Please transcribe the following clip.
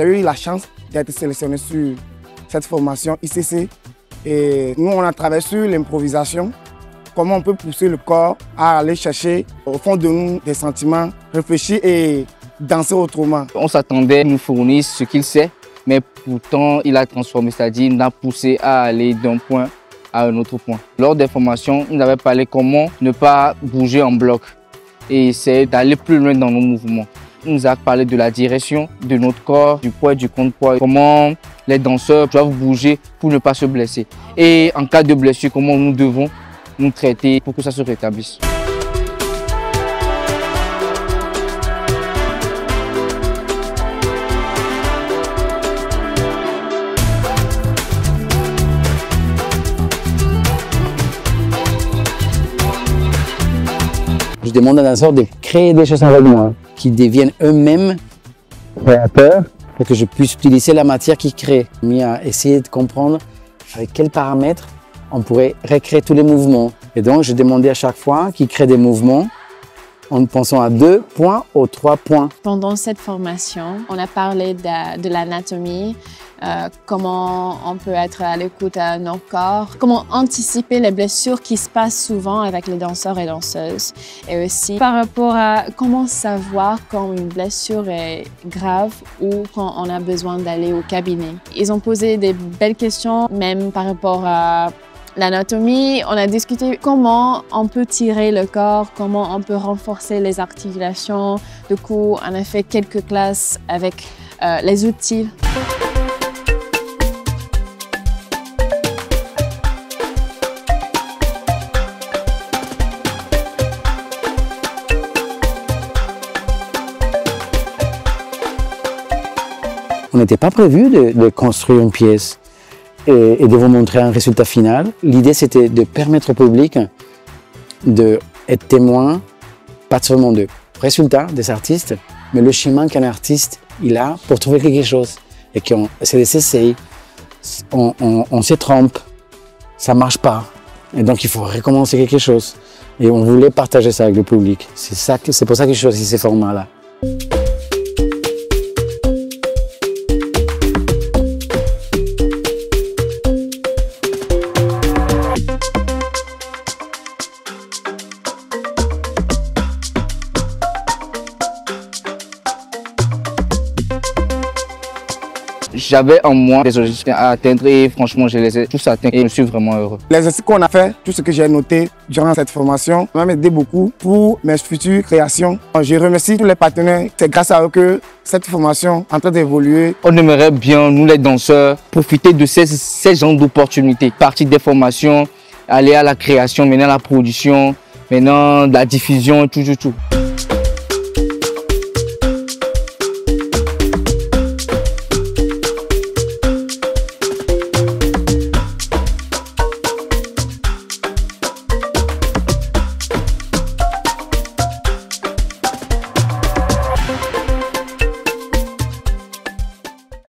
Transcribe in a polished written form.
J'ai eu la chance d'être sélectionné sur cette formation ICC. Et nous, on a travaillé sur l'improvisation. Comment on peut pousser le corps à aller chercher au fond de nous des sentiments, réfléchir et danser autrement. On s'attendait à nous fournir ce qu'il sait, mais pourtant il a transformé, c'est-à-dire il a poussé à aller d'un point à un autre point. Lors des formations, il nous avait parlé comment ne pas bouger en bloc et essayer d'aller plus loin dans nos mouvements. Il nous a parlé de la direction de notre corps, du poids et du contrepoids, comment les danseurs doivent bouger pour ne pas se blesser. Et en cas de blessure, comment nous devons nous traiter pour que ça se rétablisse. Je demande aux danseurs de créer des choses avec moi, qui deviennent eux-mêmes créateurs pour que je puisse utiliser la matière qu'ils créent. Mis à essayer de comprendre avec quels paramètres on pourrait recréer tous les mouvements. Et donc, je demandais à chaque fois qu'ils créent des mouvements en pensant à 2 points ou 3 points. Pendant cette formation, on a parlé de l'anatomie, comment on peut être à l'écoute à nos corps, comment anticiper les blessures qui se passent souvent avec les danseurs et danseuses. Et aussi par rapport à comment savoir quand une blessure est grave ou quand on a besoin d'aller au cabinet. Ils ont posé des belles questions, même par rapport à l'anatomie. On a discuté comment on peut tirer le corps, comment on peut renforcer les articulations. Du coup, on a fait quelques classes avec les outils. On n'était pas prévu de construire une pièce et de vous montrer un résultat final. L'idée, c'était de permettre au public d'être témoin, pas seulement de résultats des artistes, mais le chemin qu'un artiste il a pour trouver quelque chose. Et qu'on c'est des essais, on se trompe, ça ne marche pas. Et donc, il faut recommencer quelque chose. Et on voulait partager ça avec le public. C'est pour ça que j'ai choisi ces formats-là. J'avais en moi des objectifs à atteindre et franchement, je les ai tous atteints et je suis vraiment heureux. Les exercices qu'on a fait, tout ce que j'ai noté durant cette formation m'a aidé beaucoup pour mes futures créations. Je remercie tous les partenaires. C'est grâce à eux que cette formation est en train d'évoluer. On aimerait bien, nous les danseurs, profiter de ces genres d'opportunités. Partir des formations, aller à la création, maintenant à la production, maintenant la diffusion, tout.